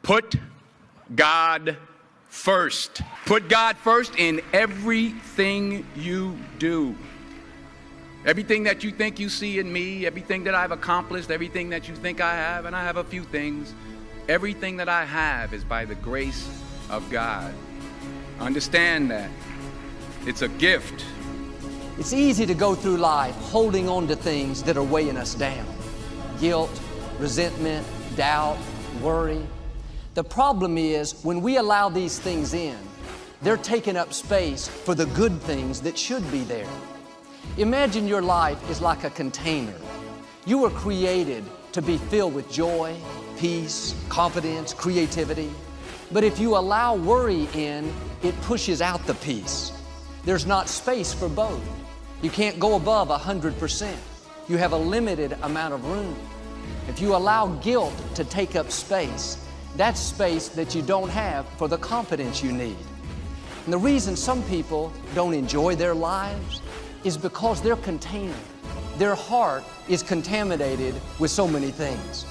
Put God first. Put God first in everything you do. Everything that you think you see in me, everything that I've accomplished, everything that you think I have, and I have a few things, everything that I have is by the grace of God. Understand that. It's a gift. It's easy to go through life holding on to things that are weighing us down. Guilt, resentment, doubt, worry. The problem is when we allow these things in, they're taking up space for the good things that should be there. Imagine your life is like a container. You were created to be filled with joy, peace, confidence, creativity. But if you allow worry in, it pushes out the peace. There's not space for both. You can't go above 100%. You have a limited amount of room. If you allow guilt to take up space, that's space that you don't have for the confidence you need. And the reason some people don't enjoy their lives is because their container, their heart is contaminated with so many things.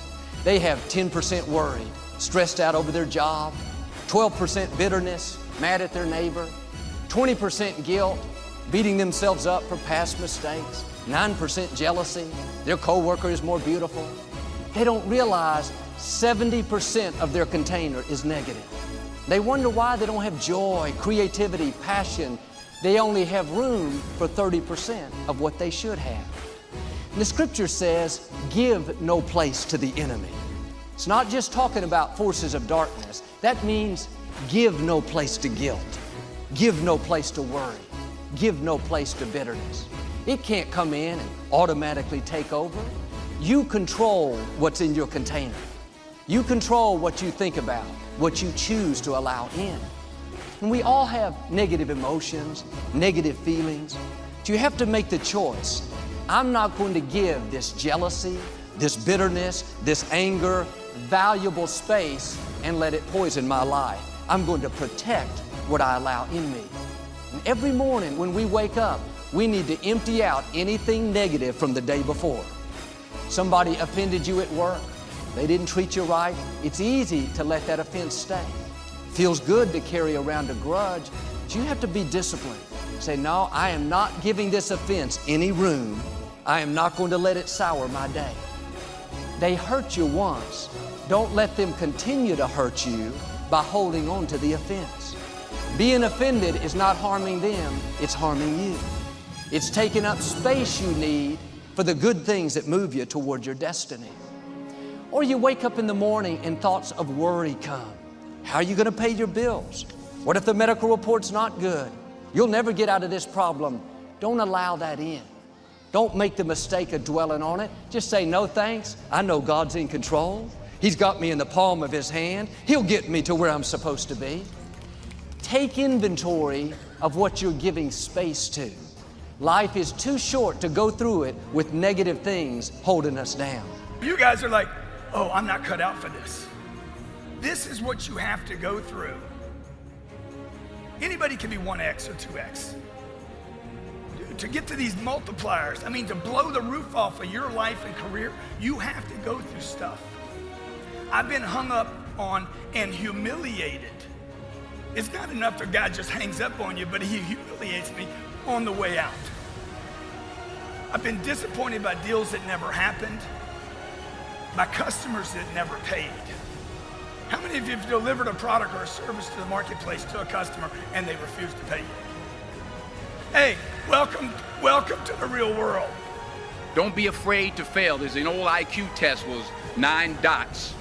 They have 10% worry, stressed out over their job, 12% bitterness, mad at their neighbor, 20% guilt, beating themselves up for past mistakes, 9% jealousy, their coworker is more beautiful. They don't realize 70% of their container is negative. They wonder why they don't have joy, creativity, passion. They only have room for 30% of what they should have. And the scripture says, give no place to the enemy. It's not just talking about forces of darkness. That means give no place to guilt. Give no place to worry. Give no place to bitterness. It can't come in and automatically take over. You control what's in your container. You control what you think about, what you choose to allow in. And we all have negative emotions, negative feelings. But you have to make the choice. I'm not going to give this jealousy, this bitterness, this anger, valuable space and let it poison my life. I'm going to protect what I allow in me. And every morning when we wake up, we need to empty out anything negative from the day before. Somebody offended you at work. They didn't treat you right. It's easy to let that offense stay. Feels good to carry around a grudge, but you have to be disciplined. Say, no, I am not giving this offense any room. I am not going to let it sour my day. They hurt you once. Don't let them continue to hurt you by holding on to the offense. Being offended is not harming them, it's harming you. It's taking up space you need for the good things that move you toward your destiny. Or you wake up in the morning and thoughts of worry come. How are you going to pay your bills? What if the medical report's not good? You'll never get out of this problem. Don't allow that in. Don't make the mistake of dwelling on it. Just say, no thanks. I know God's in control. He's got me in the palm of His hand. He'll get me to where I'm supposed to be. Take inventory of what you're giving space to. Life is too short to go through it with negative things holding us down. You guys are like, oh, I'm not cut out for this. This is what you have to go through. Anybody can be 1X or 2X. To get to these multipliers, I mean, to blow the roof off of your life and career, you have to go through stuff. I've been hung up on and humiliated. It's not enough that God just hangs up on you, but He humiliates me on the way out. I've been disappointed by deals that never happened, by customers that never paid. How many of you have delivered a product or a service to the marketplace to a customer and they refused to pay you? Hey, welcome to the real world. Don't be afraid to fail. There's an old IQ test, was 9 dots,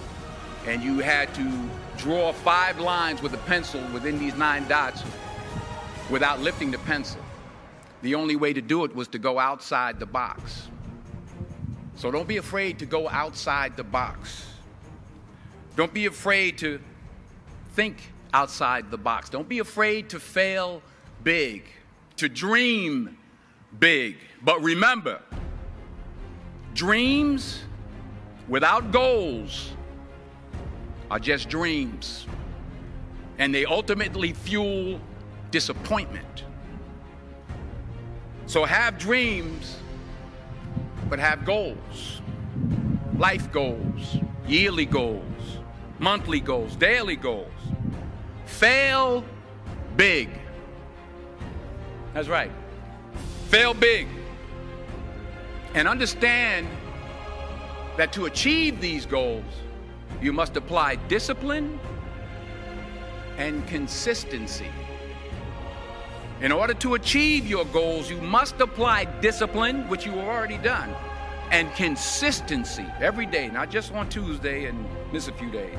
and you had to draw 5 lines with a pencil within these 9 dots without lifting the pencil. The only way to do it was to go outside the box. So don't be afraid to go outside the box. Don't be afraid to think outside the box. Don't be afraid to fail big, to dream big. But remember, dreams without goals are just dreams, and they ultimately fuel disappointment. So have dreams, but have goals, life goals, yearly goals, monthly goals, daily goals. Fail big. That's right. Fail big. And understand that to achieve these goals, you must apply discipline and consistency. In order to achieve your goals, you must apply discipline, which you have already done, and consistency every day, not just on Tuesday and miss a few days.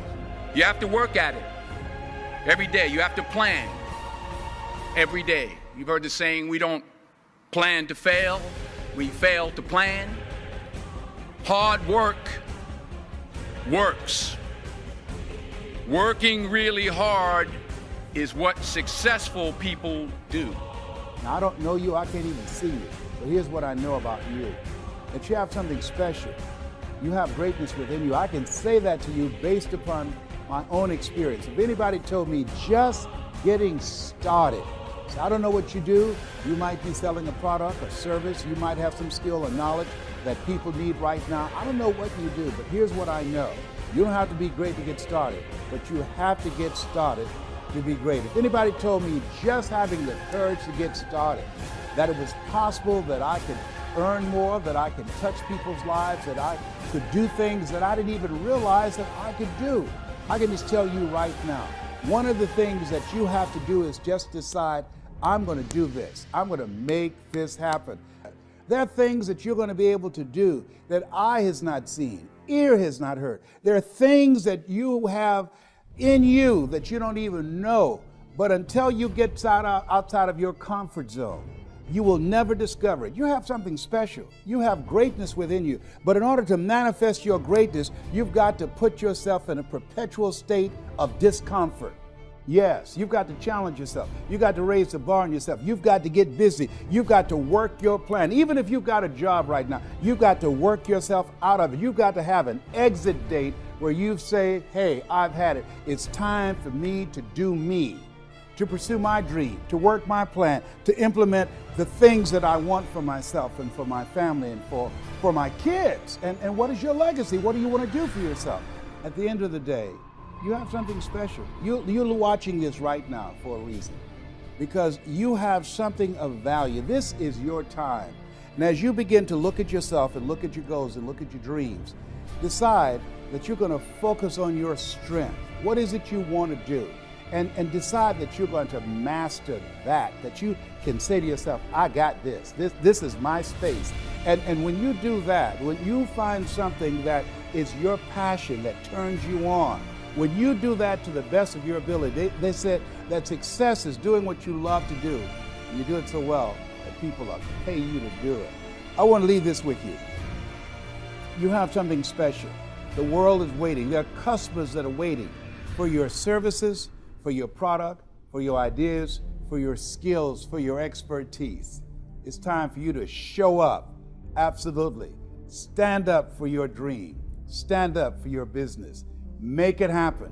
You have to work at it every day. You have to plan every day. You've heard the saying, we don't plan to fail, we fail to plan. Hard work works. Working really hard is what successful people do. Now, I don't know you, I can't even see you, but here's what I know about you, that you have something special. You have greatness within you. I can say that to you based upon my own experience. If anybody told me just getting started, so I don't know what you do, you might be selling a product, a service, you might have some skill or knowledge that people need right now. I don't know what you do, but here's what I know. You don't have to be great to get started, but you have to get started to be great. If anybody told me just having the courage to get started, that it was possible that I could earn more, that I could touch people's lives, that I could do things that I didn't even realize that I could do, I can just tell you right now, one of the things that you have to do is just decide, I'm going to do this. I'm going to make this happen. There are things that you're going to be able to do that eye has not seen, ear has not heard. There are things that you have in you that you don't even know, but until you get outside of your comfort zone, you will never discover it. You have something special. You have greatness within you. But in order to manifest your greatness, you've got to put yourself in a perpetual state of discomfort. Yes, you've got to challenge yourself. You've got to raise the bar on yourself. You've got to get busy. You've got to work your plan. Even if you've got a job right now, you've got to work yourself out of it. You've got to have an exit date where you say, hey, I've had it. It's time for me to do me, to pursue my dream, to work my plan, to implement the things that I want for myself and for my family and for my kids. And what is your legacy? What do you want to do for yourself? At the end of the day, you have something special. You're watching this right now for a reason, because you have something of value. This is your time. And as you begin to look at yourself and look at your goals and look at your dreams, decide that you're going to focus on your strength. What is it you want to do? And decide that you're going to master that you can say to yourself, I got this. This is my space. And when you do that, when you find something that is your passion, that turns you on, when you do that to the best of your ability, they said that success is doing what you love to do. And you do it so well that people are paying you to do it. I want to leave this with you. You have something special. The world is waiting. There are customers that are waiting for your services, for your product, for your ideas, for your skills, for your expertise. It's time for you to show up. Absolutely. Stand up for your dream. Stand up for your business. Make it happen.